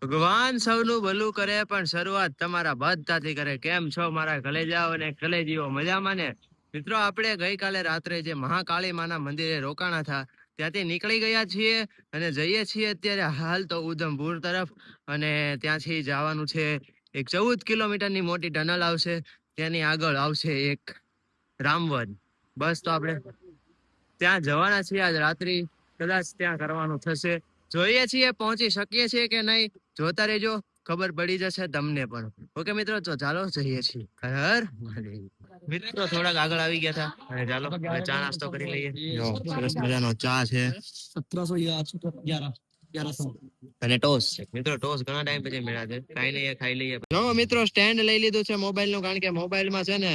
ભગવાન સૌનું ભલું કરે પણ શરૂઆત તમારા બધાથી કરે. કેમ છો મારા કલેજાઓ અને કલેજીઓ, મજામાં ને? મિત્રો, આપણે ગઈકાલે રાત્રે જે મહાકાળી માના મંદિરે રોકાણા હતા ત્યાંથી નીકળી ગયા છીએ અને જઈએ છીએ અત્યારે હાલ તો ઉધમપુર તરફ. અને ત્યાંથી જવાનું છે, એક 14 કિલોમીટરની મોટી ટનલ આવશે, ત્યાંની આગળ આવશે એક રામવન. બસ તો આપણે ત્યાં જવાના છીએ આજ રાત્રિ, કદાચ ત્યાં કરવાનું થશે. જોઈએ છીએ પહોંચી શકીએ છીએ કે નહીં. જોતા રહેજો, ખબર પડી જશે તમને પણ. ઓકે મિત્રો, તો ચાલો જઈએ છીએ. હર મહાદેવ. મિત્રો થોડાક આગળ આવી ગયા હતા અને ચાલો હવે ચા નાસ્તો કરી લઈએ. જો સરસ મજાનો ચા છે, 1711 અને ટોસ છે. મિત્રો ટોસ ઘણા ટાઈમ પછી મળ્યા છે, ખાઈ લઈએ ખાઈ લઈએ. જો મિત્રો સ્ટેન્ડ લઈ લીધું છે મોબાઈલ નું, કારણ કે મોબાઈલ માં છે ને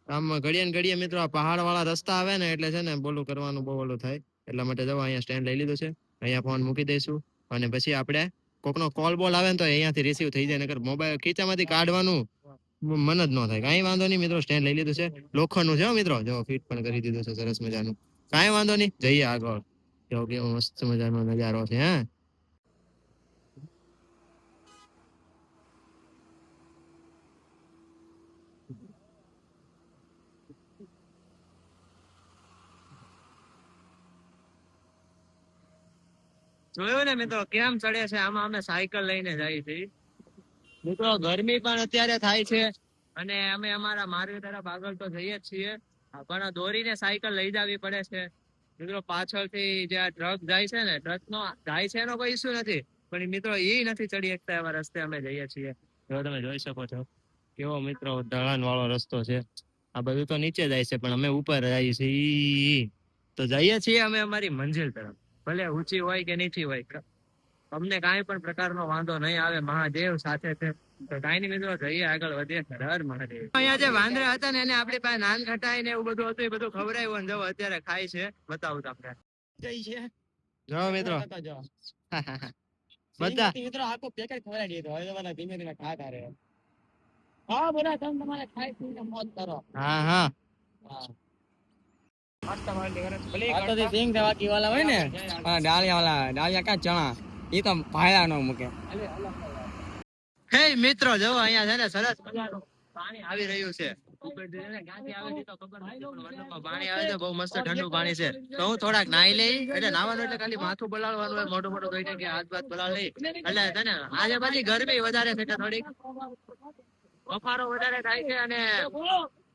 આમ ઘડીએ ને ઘડીએ મિત્રો આ પહાડ વાળા રસ્તા આવે ને એટલે છે ને બોલું કરવાનું બહુ ઓલું થાય. એટલા માટે જવા અહીંયા સ્ટેન્ડ લઈ લીધું છે, અહીંયા ફોન મૂકી દઈશું અને પછી આપણે કોકનો કોલ બોલ આવે ને તો અહીંયાથી રિસીવ થઈ જાય, નકર મોબાઈલ ખીચામાંથી કાઢવાનું મન જ ન થાય. કાંઈ વાંધો નહીં મિત્રો, સ્ટેન્ડ લઈ લીધું છે, લોખંડનું છે મિત્રો, જો ફિટ પણ કરી દીધું છે સરસ મજાનું. કાંઈ વાંધો નહીં, જઈએ આગળ. જો કેવો મસ્ત મજાનો નજારો છે. હા, જોયું ને મિત્રો કેમ ચડે છે આમાં. અમે સાયકલ લઈને જઈએ છીએ મિત્રો, ગરમી પણ અત્યારે થાય છે અને અમે અમારા માર્ગ તરફ આગળ તો જઈએ જ છીએ, પણ દોરીને સાયકલ લઈ જવી પડે છે મિત્રો. પાછળથી જે આ ટ્રક જાય છે ને, ટ્રક નો જાય છે એનો કોઈ ઇસ્યુ નથી, પણ મિત્રો એ નથી ચડી શકતા એવા રસ્તે અમે જઈએ છીએ. જો તમે જોઈ શકો છો કેવો મિત્રો ઢળાન વાળો રસ્તો છે. આ બધું તો નીચે જાય છે પણ અમે ઉપર જઈએ છીએ. તો જઈએ છીએ અમે અમારી મંજિલ તરફ, ભલે ઊંચી હોય કે નીચી હોય, અમને કાંઈ પણ પ્રકારનો વાંધો નહીં આવે, મહાદેવ સાથે છે. તો કાંઈ નહીં મિત્રો, જઈએ આગળ વધીએ. હર મહાદેવ. અહીંયા જે વાંદરા હતા ને એને આપણી પાસે નાન ખટાઈ ને એવું બધું હતું, એ બધું ખવડાવ્યું અને જો અત્યારે ખાય છે. બતાવું તમને જઈ છે. જો મિત્રો બધા મિત્રો આખો પેકેટ ખવડાવી દીધો, હવે તમારે ધીમે ધીમે ખાતા રહે. હા બધા તમે તમારે ખાઈ પીને મોજ કરો. હા હા, હે મિત્રો જો અહીંયા છે ને સરસ મજાનું પાણી આવી રહ્યું છે. પાણી આવે છે, બહુ મસ્ત ઠંડુ પાણી છે. તો હું થોડાક નાઈ લઈ, એટલે નાવાનું એટલે ખાલી માથું બલાડવાનું હોય, મોટું મોટું કહી કે હાથ બાથ બલાડ લઈ. એટલે છે ને આજે પછી ગરમી વધારે છે એટલે થોડીક બફારો વધારે થાય છે અને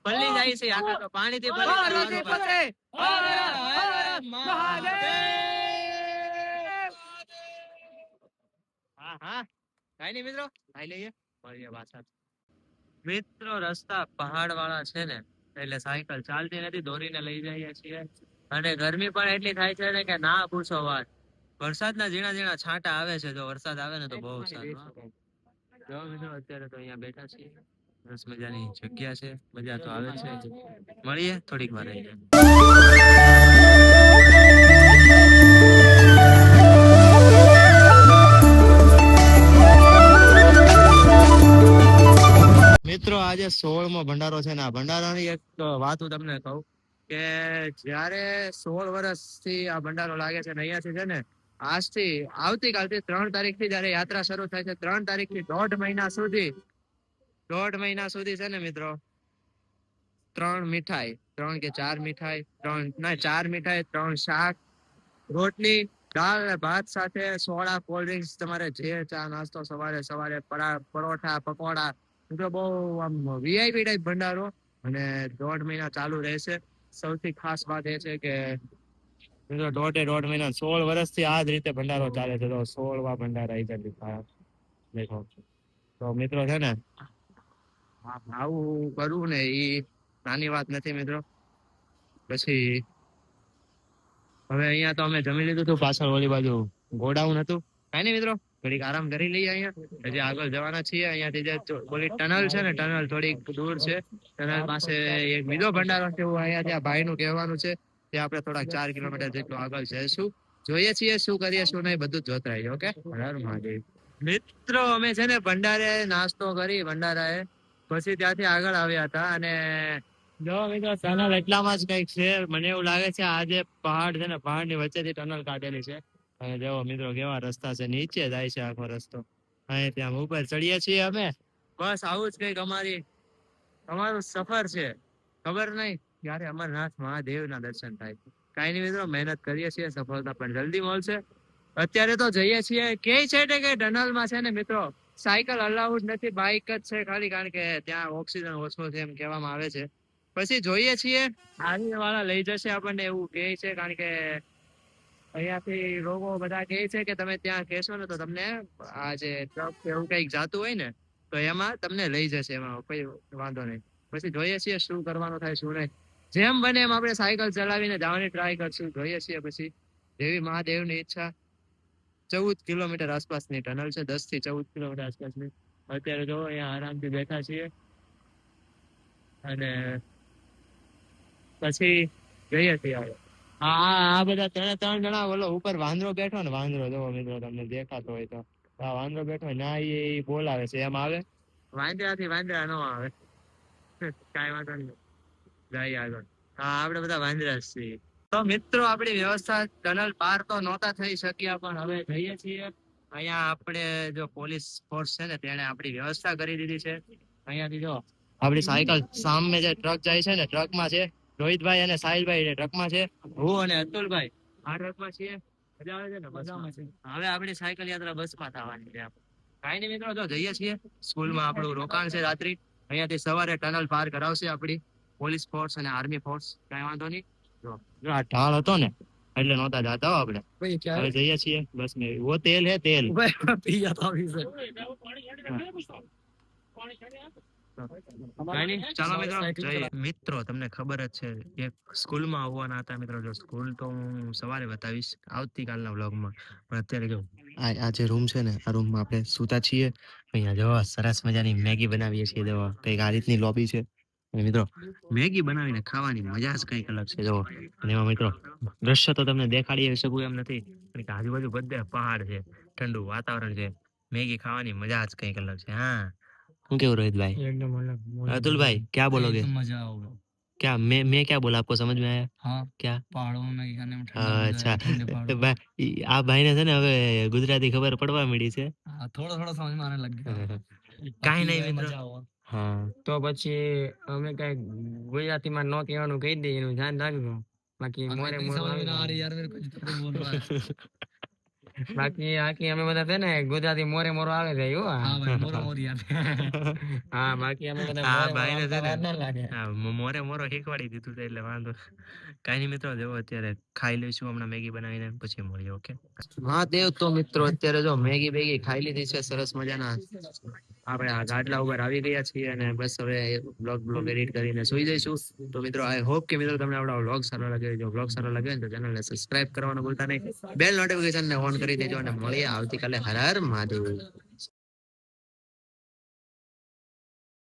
પલ્લી જાય છે આખા, તો પાણીથી હા હા, કઈ નઈ મિત્રો, ખાઈ લઈએ, મળીએ પાછા. મિત્રો રસ્તા પહાડ વાળા છે ને એટલે સાયકલ ચાલતી નથી, દોરીને લઈ જઈએ છીએ. અને ગરમી પણ એટલી થાય છે ને કે ના પૂછો વાત. વરસાદના ઝીણા ઝીણા છાંટા આવે છે, જો વરસાદ આવે ને તો બહુ સારું. જો મિત્રો અત્યારે તો અહીંયા બેઠા છીએ, સરસ મજાની જગ્યા છે, મજા તો આવે છે. મળીએ થોડીક વાર રહીને. મિત્રો આજે 16મો ભંડારો છે ને, આ ભંડારાની એક વાત હું તમને કહું કે જયારે 16 વર્ષથી આ ભંડારો લાગે છે ને, અહીંયાથી છે ને આજથી આવતીકાલથી 3 તારીખથી જયારે યાત્રા શરૂ થાય છે, 3 તારીખથી દોઢ મહિના સુધી છે ને મિત્રો, 3 મીઠાઈ, 3 કે 4 મીઠાઈ, 4 મીઠાઈ, 3 શાક, રોટલી, દાળ અને ભાત સાથે સોડા, કોલ્ડ ડ્રિંક્સ, તમારે જે ચા નાસ્તો સવારે સવારે પરોઠા પકોડા. મિત્રો બહુ આમ વીઆઈપી ટાઈપ ભંડારો, અને 1.5 મહિના ચાલુ રહેશે. સૌથી ખાસ વાત એ છે કે મિત્રો દોઢ મહિના 16 વર્ષથી આ જ રીતે ભંડારો ચાલે છે. તો 16વા ભંડારા દેખો. તો મિત્રો છે ને આવું કરવું ને એ નાની વાત નથી મિત્રો. પછી હવે અહીંયા તો અમે જમી લીધું હતું, પાછળ ઓલી બાજુ ગોડાઉન હતું. કઈ નઈ મિત્રો, ઘડીક આરામ કરી લઈએ. અહીંયા હજી આગળ જવાના છીએ. અહીંયાથી જે ઓલી ટનલ છે ને, ટનલ થોડીક દૂર છે. ટનલ પાસે એક બીજો ભંડારો છે, એવું અહીંયા ત્યાં ભાઈ નું કહેવાનું છે. ત્યાં આપણે થોડાક 4 કિલોમીટર જેટલું આગળ જઈશું. જોઈએ છીએ શું કરીએ શું નહીં, બધું જ જોતા રહીએ. ઓકે, હર મહાદેવ. મિત્રો અમે છે ને ભંડારે નાસ્તો કરી, ભંડારાએ પછી ત્યાંથી આગળ આવ્યા હતા. અને જો મિત્રો ટનલ એટલામાં જ કઈક છે, મને એવું લાગે છે આ જે પહાડ છે ને, પહાડ ની વચ્ચેથી ટનલ કાઢેલી છે. અને જો મિત્રો કેવા રસ્તા છે, નીચે જાય છે આખો રસ્તો. અહીં ત્યાં ઉપર ચડીએ છીએ અમે. બસ આવું જ કઈક અમારું સફર છે. ખબર નહીં ક્યારે અમરનાથ મહાદેવના દર્શન થાય. કાંઈ નહીં મિત્રો, મહેનત કરીએ છીએ, સફળતા પણ જલ્દી મળશે. અત્યારે તો જઈએ છીએ કે છે કે ટનલમાં છે ને મિત્રો સાયકલ અલાઉડ નથી, બાઇક જ છે ખાલી, કારણ કે ત્યાં ઓક્સિજન ઓછો છે એમ કહેવામાં આવે છે. પછી જોઈએ છીએ, આર્મી વાળા લઈ જશે આપણને એવું કહે છે, કારણ કે અહીંયાથી લોકો બધા કહે છે કે તમે ત્યાં કહેશો ને તો તમને આ જે ટ્રક એવું કઈક જાતું હોય ને તો એમાં તમને લઈ જશે, એમાં કોઈ વાંધો નહીં. પછી જોઈએ છીએ શું કરવાનું થાય શું નહીં. જેમ બને એમ આપણે સાયકલ ચલાવીને જવાની ટ્રાય કરશું. જોઈએ છીએ પછી જેવી મહાદેવની ઈચ્છા. 14 કિલોમીટર આસપાસની ટનલ છે, 10 થી 14 કિલોમીટર આસપાસની. અત્યારે જો અહીંયા આરામથી બેઠા છીએ અને પછી જઈએ છીએ હવે. આ બધા ત્રણ જણા, ઓલો ઉપર વાંદરો બેઠો ને, વાંદરો જોવો મિત્રો તમને દેખાતો હોય તો, આ વાંદરો બેઠો હોય ના, એ બોલાવે છે એમ આવે. વાંદરાથી વાંદરા નો આવે. કાંઈ વાંધો નહીં, જઈએ આગળ. હા, આપણે બધા વાંદરા જ છીએ. તો મિત્રો આપણી વ્યવસ્થા ટનલ પાર તો નહોતા થઈ શક્યા, પણ હવે જઈએ છીએ. અહીંયા આપણે જો પોલીસ ફોર્સ છે ને તેને આપણી વ્યવસ્થા કરી દીધી છે. અહીંયાથી જો આપણી સાયકલ સામે જે ટ્રક જાય છે ને, ટ્રકમાં છે રોહિતભાઈ અને સાહિલભાઈ ટ્રકમાં છે, હું અને અતુલભાઈ આ ટ્રકમાં છીએ. મજા આવે છે ને બસમાં? હવે આપણી સાયકલ યાત્રા બસમાં થવાની છે. કાંઈ નહીં મિત્રો, જો જઈએ છીએ. સ્કૂલમાં આપણું રોકાણ છે રાત્રિ. અહીંયાથી સવારે ટનલ પાર કરાવશે આપણી પોલીસ ફોર્સ અને આર્મી ફોર્સ. કાંઈ વાંધો નહીં. જો આ ઢાળ હતો ને એટલે નહોતા જાતા આપણે. હવે જઈએ છીએ બસ में वो तेल है तेल ચાલો મિત્રો, તમને ખબર જ છે એક સ્કૂલમાં આવવાના હતા મિત્રો. જો સ્કૂલ તો હું સવારે બતાવીશ આવતીકાલના વ્લોગમાં, પણ અત્યારે જો આ જે રૂમ છે ને, આ રૂમમાં આપણે સૂતા છીએ. અહીંયા જો સરસ મજાની મેગી બનાવીએ છીએ. જો કઈક આ રીતની લોબી છે. અને મિત્રો મેગી બનાવીને ખાવાની મજા જ કઈક અલગ છે. જો અને એમાં મિત્રો દ્રશ્ય તો તમને દેખાડી શકું એમ નથી, કારણ કે આજુબાજુ બધે પહાડ છે, ઠંડુ વાતાવરણ છે. મેગી ખાવાની મજા જ કઈક અલગ છે. હા, શું કેવું रोहित भाई? एकदम अलग। अतुल भाई क्या बोलोगे? मजा आओगे। क्या मैं क्या बोला, आपको समझ में आया? हाँ, क्या पहाड़ों में खाने में ठंडा अच्छा આ ભાઈ ને છે ને હવે ગુજરાતી ખબર પડવા મળી છે. થોડો થોડો સમજ માં આને લગ ગયો. કાઈ નહીં મિત્રો. હા, તો પછી અમે કઈ ગુજરાતીમાં નો કહેવાનું કહી દઈએ, એનું ધ્યાન રાખજો. બાકી મોરે બાકી આખી અમે બધા છે ને ગુજરાતી મોરે મોરો આવે છે. હા, બાકી અમે બધા મોરે મોરો શીખવાડી દીધું છે એટલે વાંધો કઈ નહીં મિત્રો. જો અત્યારે ખાઈ લઈશું હમણાં મેગી બનાવીને, પછી મળીએ. ઓકે હા દેવ, તો મિત્રો અત્યારે જો મેગી બેગી ખાઈ લીધી છે સરસ મજાના. આપણે આ ગાડલા ઉપર આવી ગયા છીએ અને બસ હવે બ્લોગ એડિટ કરીને સુઈ જઈશું. તો મિત્રો આઈ હોપ કે મિત્રો તમને આપણો વ્લોગ સારો લાગે. જો વ્લોગ સારો લાગે ને તો ચેનલને સબસ્ક્રાઇબ કરવાનું ભૂલતા નહીં, બેલ નોટિફિકેશન ને ઓન કરી દેજો અને મળીએ આવતીકાલે. હર હર મહાદેવ.